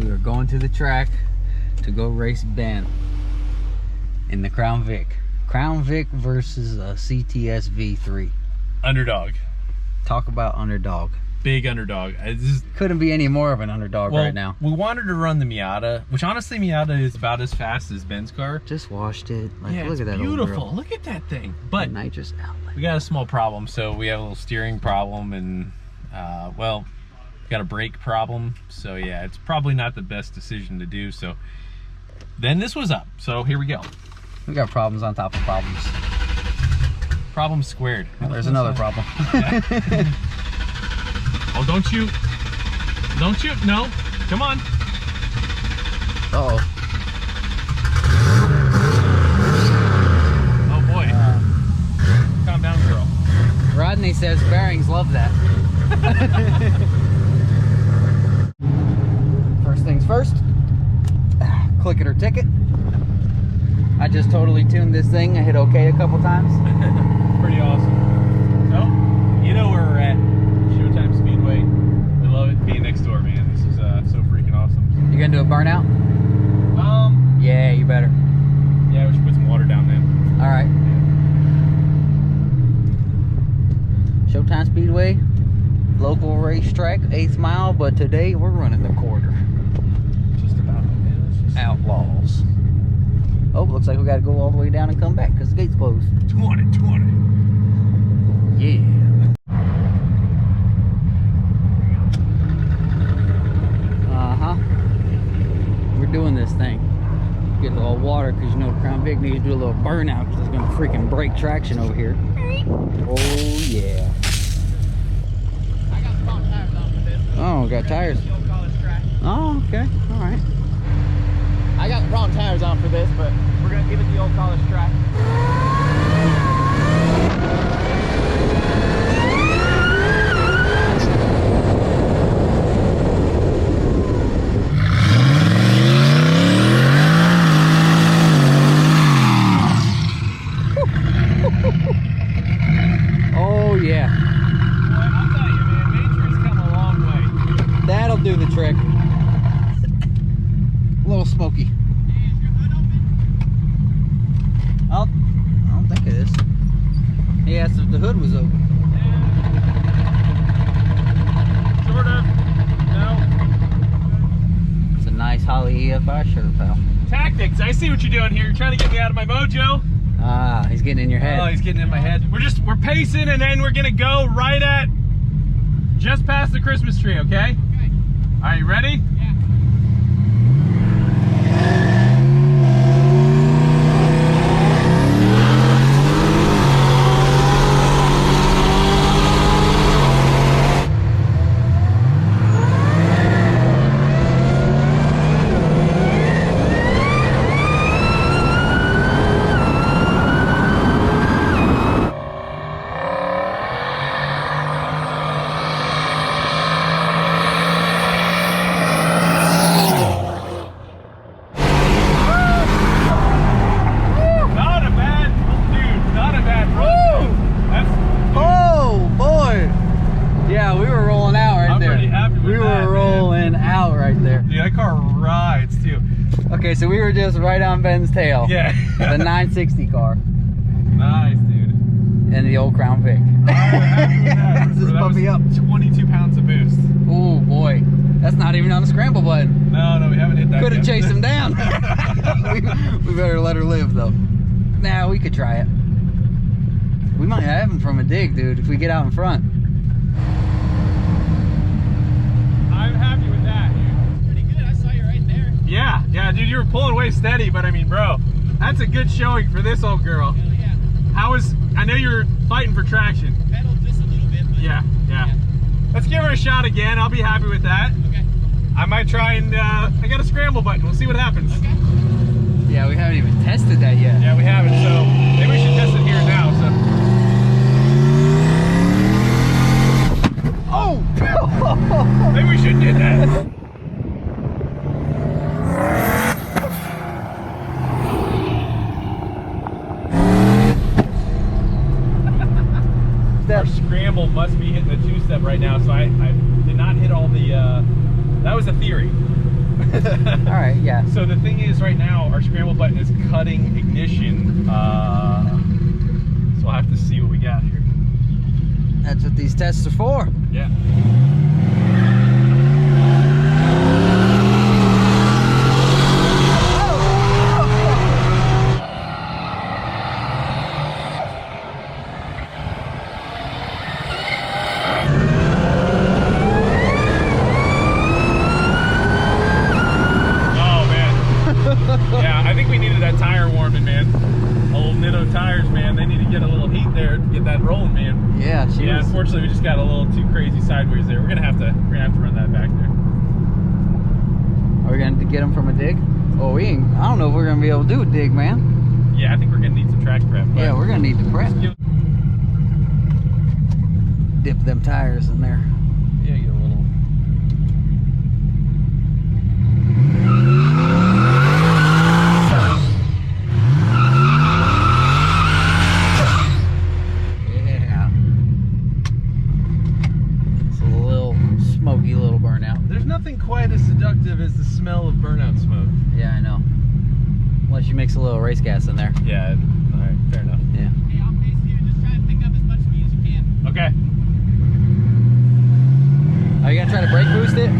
We are going to the track to go race Ben in the Crown Vic. Crown Vic versus a CTSV 3. Underdog. Talk about underdog. Big underdog. Couldn't be any more of an underdog right now. We wanted to run the Miata, which honestly Miata is about as fast as Ben's car. Just washed it. Like, yeah, look at that beautiful. old girl. Look at that thing. But nitrous outlet. We got a small problem. So we have a little steering problem and well, got a brake problem. So yeah, it's probably not the best decision to do. So then this was up. So here we go. We got problems on top of problems. Problems squared. Well, there's another problem. Yeah. Oh, don't you, no, come on. Uh-oh. Oh boy. Calm down, girl. Rodney says bearings love that. First things first, click it or ticket. I just totally tuned this thing. I hit OK a couple times. Pretty awesome. So, you know where we're at. Showtime Speedway. We love it being next door, man. This is so freaking awesome. You gonna do a burnout? Yeah, you better. Yeah, we should put some water down then. All right. Yeah. Showtime Speedway, local racetrack, 8th mile, but today we're running the quarter. Just about. Yeah, Outlaws. Oh, looks like we gotta go all the way down and come back because the gate's closed. 20. Yeah. We're doing this thing. Get a little water because you know Crown Vic needs to do a little burnout because it's gonna freaking break traction over here. Oh yeah. I got front tires on for this. Oh, got tires. Oh, okay. All right. I got front tires on for this, but we're gonna give it the old college track. Oh yeah. Boy, I'll tell you, man, nature's come a long way. That'll do the trick. A little smoky. Hey, is your hood open? I don't think it is. He asked if the hood was open. Sort of. No. It's a nice Holly EFI shirt, pal. Tactics. I see what you're doing here. You're trying to get me out of my mojo. Ah, he's getting in your head. Oh, he's getting in my head. We're pacing and then we're gonna go right at just past the Christmas tree, okay? Okay. All right, you ready? Yeah. Okay, so we were just right on Ben's tail. Yeah. The 960 car. Nice, dude. And the old Crown Vic. This puppy up. 22 pounds of boost. Oh boy. That's not even on the scramble button. No, we haven't hit that. Could have chased him down. we better let her live though. Nah, we could try it. We might have him from a dig, dude, if we get out in front. I'm happy with that, dude. Pretty good. I saw you right there. Yeah, dude, you were pulling way steady, but I mean, bro, that's a good showing for this old girl. Hell yeah. I know you were fighting for traction. Pedaled just a little bit, but Yeah. Let's give her a shot again. I'll be happy with that. okay. I might try and, I got a scramble button. We'll see what happens. Okay. Yeah, we haven't even tested that yet. Yeah, we haven't, so maybe we should test it here now. So. Oh! Maybe we shouldn't do that. Our scramble must be hitting the two-step right now, so I did not hit all the, that was a theory. All right, yeah. So the thing is, right now, our scramble button is cutting ignition. So I'll have to see what we got here. That's what these tests are for. Yeah. Yeah, I think we needed that tire warming, man. Old Nitto tires, man. They need to get a little heat there to get that rolling, man. Yeah, cheers. Yeah, unfortunately, we just got a little too crazy sideways there. We're gonna have to run that back there. Are we gonna get them from a dig? Oh, we ain't. I don't know if we're gonna be able to do a dig, man. Yeah, I think we're gonna need some track prep. Yeah, we're gonna need to prep. Dip them tires in there. Yeah, get a little. Yeah. It's a little smoky little burnout. There's nothing quite as seductive as the smell of burnout smoke. Yeah, I know. Unless you mix a little race gas in there. Yeah, all right, fair enough. Yeah. Hey, I'll pace you. Just try and pick up as much speed as you can. Okay. Are you gonna try to brake boost it?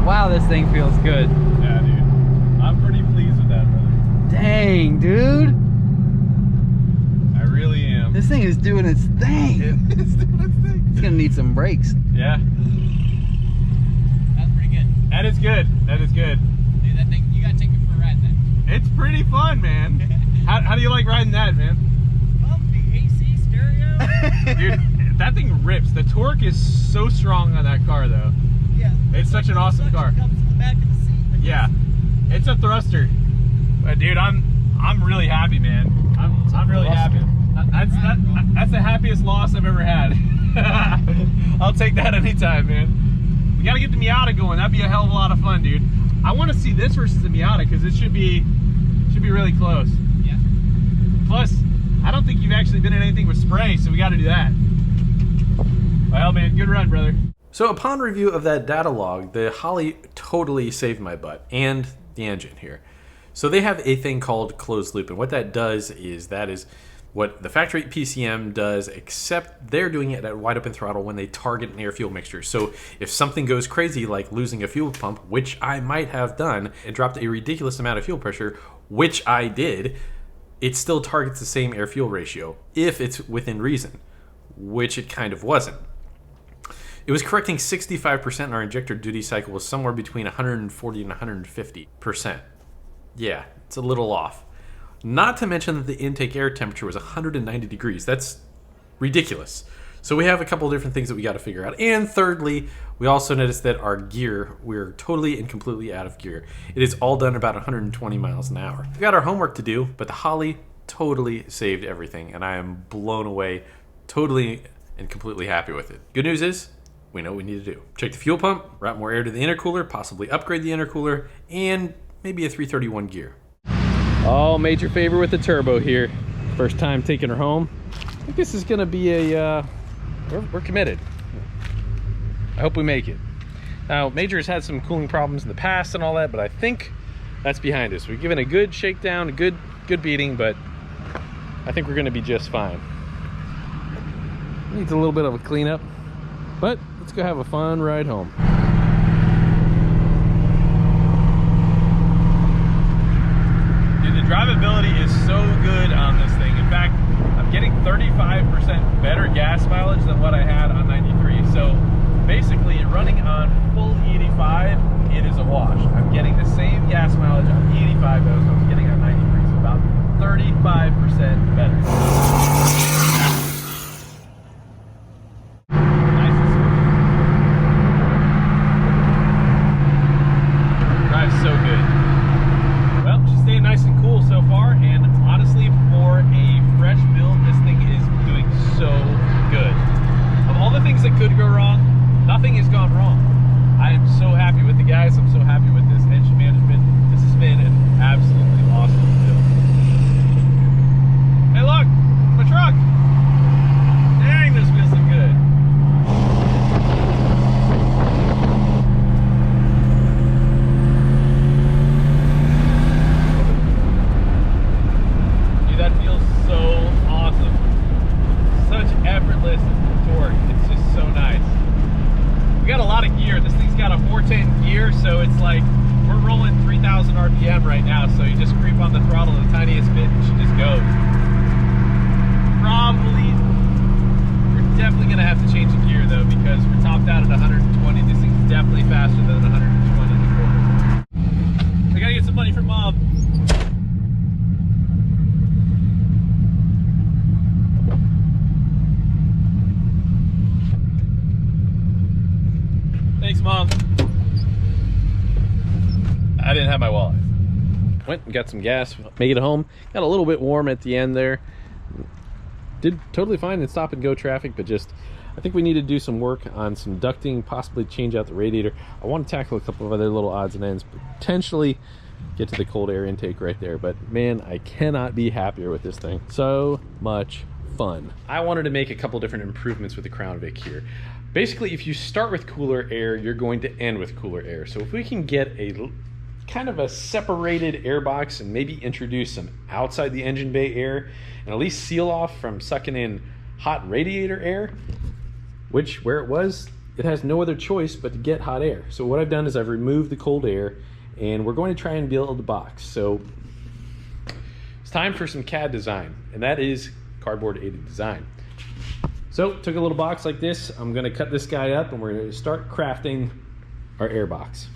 Wow, this thing feels good. Yeah, dude. I'm pretty pleased with that, brother. Dang, dude. I really am. This thing is doing its thing. It's doing its thing. It's gonna need some brakes. Yeah. That's pretty good. That is good. That is good. Dude, that thing, you gotta take me for a ride then. It's pretty fun, man. How do you like riding that, man? Comfy, AC, stereo. Dude, that thing rips. The torque is so strong on that car, though. Yeah. It's such an awesome car. Comes to the back of the seat. Yeah, it's a thruster. But dude, I'm really happy, man. I'm really happy. That's the happiest loss I've ever had. I'll take that anytime, man. We gotta get the Miata going. That'd be a hell of a lot of fun, dude. I want to see this versus the Miata because it should be really close. Yeah. Plus, I don't think you've actually been in anything with spray, so we got to do that. Well, man, good run, brother. So upon review of that data log, the Holley totally saved my butt, and the engine here. So they have a thing called closed loop, and what that does is that is what the factory PCM does, except they're doing it at wide open throttle when they target an air fuel mixture. So if something goes crazy, like losing a fuel pump, which I might have done, and dropped a ridiculous amount of fuel pressure, which I did, it still targets the same air fuel ratio, if it's within reason, which it kind of wasn't. It was correcting 65%, and our injector duty cycle was somewhere between 140 and 150%. Yeah, it's a little off. Not to mention that the intake air temperature was 190 degrees. That's ridiculous. So we have a couple of different things that we got to figure out. And thirdly, we also noticed that our gear, we're totally and completely out of gear. It is all done about 120 miles an hour. We got our homework to do, but the Holley totally saved everything, and I am blown away, totally and completely happy with it. Good news is, we know what we need to do. Check the fuel pump, route more air to the intercooler, possibly upgrade the intercooler, and maybe a 331 gear. Oh, major favor with the turbo here. First time taking her home. I think this is gonna be a, we're committed. I hope we make it. Now, Major has had some cooling problems in the past and all that, but I think that's behind us. We've given a good shakedown, a good beating, but I think we're gonna be just fine. Needs a little bit of a cleanup, but let's go have a fun ride home. Dude, the drivability is so good on this thing. In fact, I'm getting 35% better gas mileage than what I had on 93. So basically, running on full E85, it is a wash. I'm getting the same gas mileage on E85 that I was getting on 93, so about 35% better. jam right now, so you just creep on the throttle the tiniest bit and she just goes. Probably, we're definitely gonna have to change the gear though, because we're topped out at 120. This thing's definitely faster than 120 in the quarter. I gotta get some money from Mom. Thanks, Mom. I didn't have my wallet. Went and got some gas, made it home. Got a little bit warm at the end there. Did totally fine in stop and go traffic, but just, I think we need to do some work on some ducting, possibly change out the radiator. I want to tackle a couple of other little odds and ends, potentially get to the cold air intake right there. But man, I cannot be happier with this thing. So much fun. I wanted to make a couple different improvements with the Crown Vic here. Basically, if you start with cooler air, you're going to end with cooler air. So if we can get a kind of a separated air box and maybe introduce some outside the engine bay air and at least seal off from sucking in hot radiator air, which where it was, it has no other choice but to get hot air. So what I've done is I've removed the cold air and we're going to try and build a box. So it's time for some CAD design, and that is cardboard aided design. So took a little box like this. I'm gonna cut this guy up and we're gonna start crafting our air box.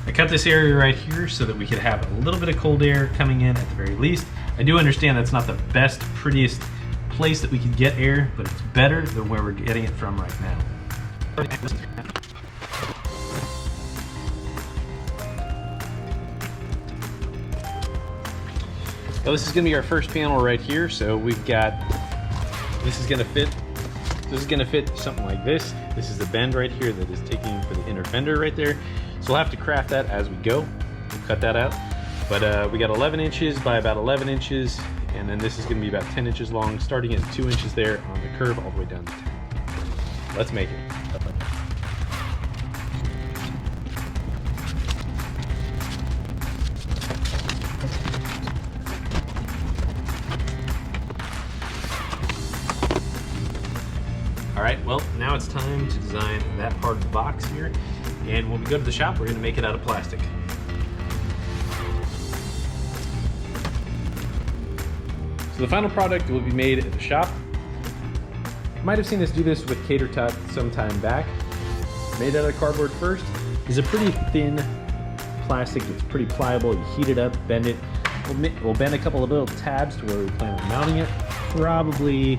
I cut this area right here so that we could have a little bit of cold air coming in at the very least. I do understand that's not the best, prettiest place that we could get air, but it's better than where we're getting it from right now. Well, this is gonna be our first panel right here. So we've got, this is gonna fit something like this. This is the bend right here that is taking for the inner fender right there. So we'll have to craft that as we go. We'll cut that out. But we got 11 inches by about 11 inches, and then this is gonna be about 10 inches long, starting at 2 inches there on the curve all the way down to 10. Let's make it. All right, well, now it's time to design that part of the box here. And when we go to the shop, we're gonna make it out of plastic. So the final product will be made at the shop. You might have seen us do this with Cater Tot some time back. Made out of cardboard first. It's a pretty thin plastic, it's pretty pliable. You heat it up, bend it. We'll bend a couple of little tabs to where we plan on mounting it. Probably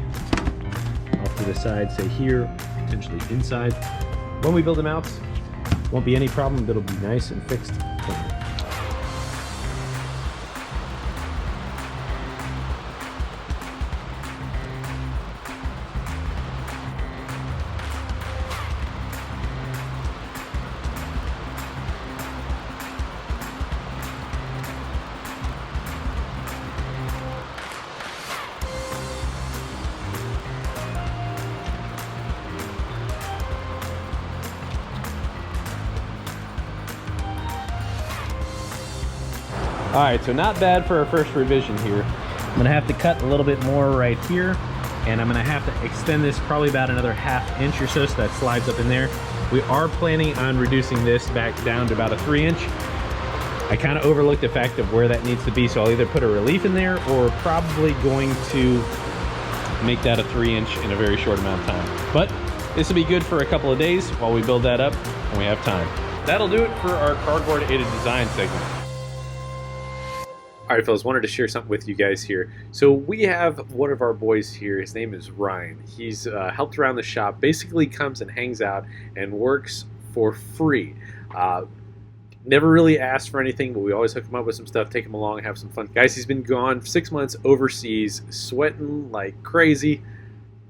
off to the side, say here, potentially inside. When we build them out, won't be any problem, it'll be nice and fixed. All right, so not bad for our first revision here. I'm gonna have to cut a little bit more right here, and I'm gonna have to extend this probably about another ½ inch or so that slides up in there. We are planning on reducing this back down to about a 3 inch. I kind of overlooked the fact of where that needs to be, so I'll either put a relief in there or probably going to make that a 3 inch in a very short amount of time. But this will be good for a couple of days while we build that up and we have time. That'll do it for our cardboard aided design segment. All right, fellas, wanted to share something with you guys here. So we have one of our boys here. His name is Ryan. He's helped around the shop, basically comes and hangs out and works for free. Never really asked for anything, but we always hook him up with some stuff, take him along, have some fun. Guys, he's been gone 6 months overseas, sweating like crazy.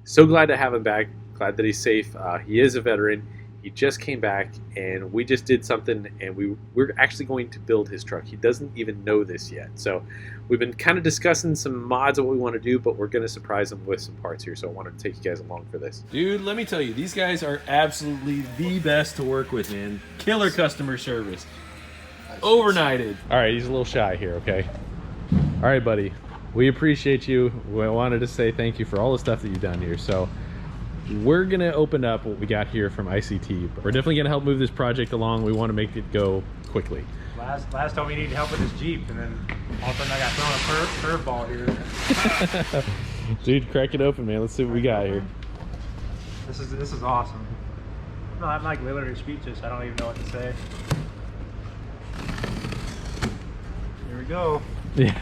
So glad to have him back. Glad that he's safe. He is a veteran. He just came back, and we just did something, and we're actually going to build his truck. He doesn't even know this yet. So we've been kind of discussing some mods of what we want to do, but we're going to surprise him with some parts here, so I wanted to take you guys along for this. Dude, let me tell you, these guys are absolutely the best to work with, man. Killer customer service. Overnighted. All right, he's a little shy here, okay? All right, buddy. We appreciate you. We wanted to say thank you for all the stuff that you've done here. So we're gonna open up what we got here from ICT. We're definitely gonna help move this project along. We want to make it go quickly. Last time we needed help with this Jeep, and then all of a sudden I got thrown a curveball here. Dude, crack it open, man. Let's see what we got here. This is awesome. No, I'm like literally speechless. I don't even know what to say. Here we go. Yeah.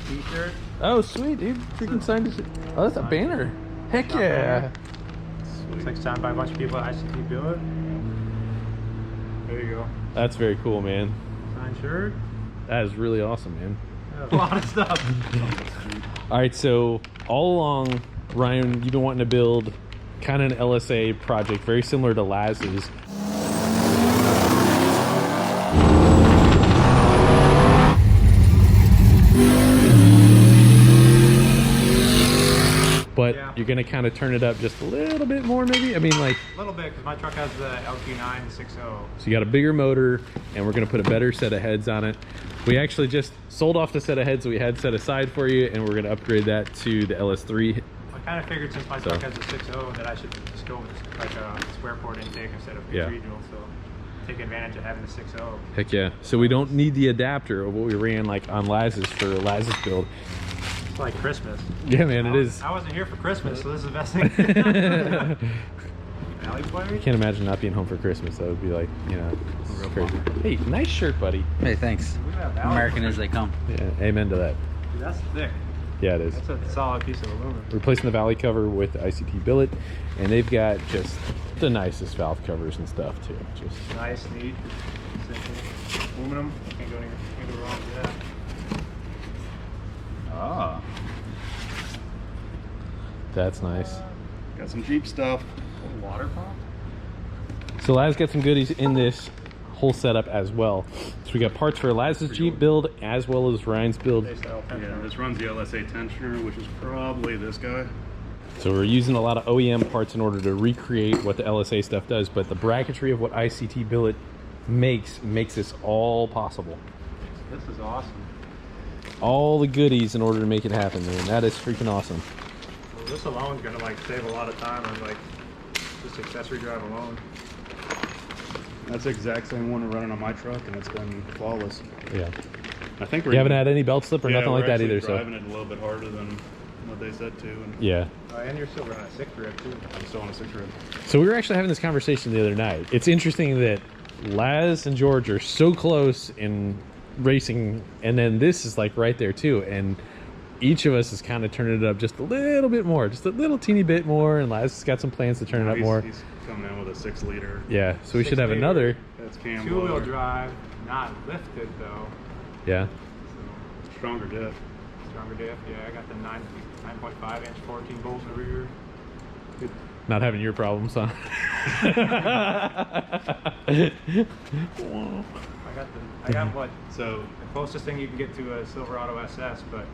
T-shirt. Oh, sweet, dude. Freaking signed it. Oh, that's a banner. Heck yeah. It's like signed by a bunch of people at ICT Billet. There you go. That's very cool, man. Signed shirt. That is really awesome, man. Yeah, a lot of stuff. All right, so all along, Ryan, you've been wanting to build kind of an LSA project very similar to Laz's. But yeah, you're gonna kind of turn it up just a little bit more, maybe? I mean, like... A little bit, because my truck has the LQ9 6.0. So you got a bigger motor, and we're gonna put a better set of heads on it. We actually just sold off the set of heads we had set aside for you, and we're gonna upgrade that to the LS3. I kind of figured since my truck has a 6.0 that I should just go with like a square port intake instead of cathedral, so take advantage of having the 6.0. Heck yeah. So we don't need the adapter of what we ran like on Laz's for Laz's build. It's like Christmas. Yeah, man, it is. I wasn't here for Christmas, so this is the best thing. Valley boy? I can't imagine not being home for Christmas. That would be like, you know, it's crazy. Hey, nice shirt, buddy. Hey, thanks. Look at that Valley American boy. as they come. Yeah, amen to that. Dude, that's thick. Yeah, it is. That's a solid piece of aluminum. Replacing the valley cover with the ICT billet, and they've got just the nicest valve covers and stuff too. Just Nice, neat, simple. Aluminum. Can't go wrong with that. Ah, that's nice. got some Jeep stuff. Water pump? So Laz got some goodies in this whole setup as well. So we got parts for Laz's Jeep build as well as Ryan's build. Yeah, this runs the LSA tensioner, which is probably this guy. So we're using a lot of OEM parts in order to recreate what the LSA stuff does, but the bracketry of what ICT billet makes this all possible. This is awesome. All the goodies in order to make it happen, man. That is freaking awesome. Well, this alone is gonna like save a lot of time on like just accessory drive alone. That's the exact same one running on my truck, and it's been flawless. Yeah. I think You haven't had any belt slip or yeah, nothing like we're that actually either, driving it a little bit harder than what they said to. And yeah. And you're still running a 6 rib too. I'm still on a 6 rib. So we were actually having this conversation the other night. It's interesting that Laz and George are so close in racing, and then this is like right there too, and each of us is kind of turning it up just a little bit more, just a little teeny bit more, and Laz has got some plans to turn it up more. He's coming in with a 6-liter. Yeah, so we should have 6-liter. another. That's cam 2-wheel blower. drive, not lifted though. Yeah. So Stronger diff. stronger diff. Yeah, I got the 9.5 inch 14 bolts over here. Good. Not having your problems, huh? I got what So the closest thing you can get to a Silverado SS, but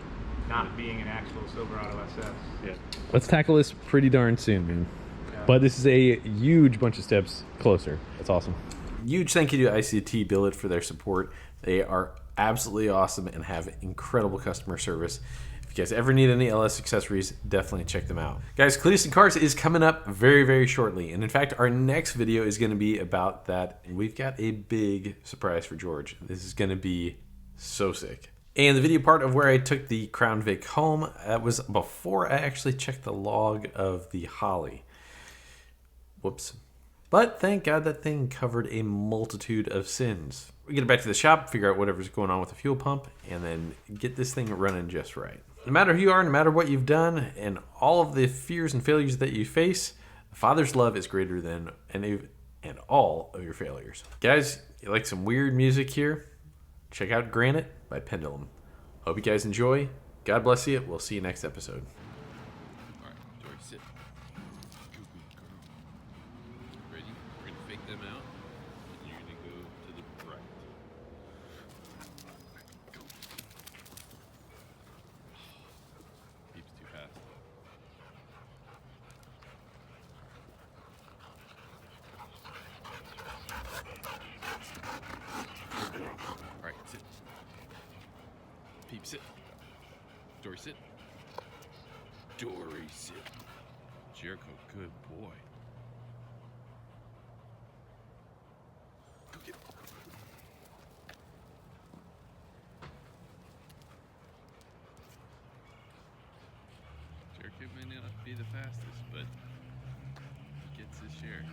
not being an actual Silverado SS. yeah, Let's tackle this pretty darn soon, man. Yeah. But this is a huge bunch of steps closer. That's awesome. Huge thank you to ICT Billet for their support. They are absolutely awesome and have incredible customer service. If you guys ever need any LS accessories, definitely check them out. Guys, Cletus and Cars is coming up very, very shortly. And in fact, our next video is going to be about that. We've got a big surprise for George. This is going to be so sick. And the video part of where I took the Crown Vic home, that was before I actually checked the log of the Holly. Whoops. But thank God that thing covered a multitude of sins. We get it back to the shop, figure out whatever's going on with the fuel pump, and then get this thing running just right. No matter who you are, no matter what you've done, and all of the fears and failures that you face, the Father's love is greater than any and all of your failures. Guys, you like some weird music here? Check out Granite by Pendulum. Hope you guys enjoy. God bless you. We'll see you next episode. All right, George, sit. Good girl. Ready? We're gonna fake them out, and you're gonna go to the right. Go. Beep's too fast. All right, sit. Peep, sit. George, sit. Dory sit. Jericho, good boy. Go get him. Jericho may not be the fastest, but he gets his share.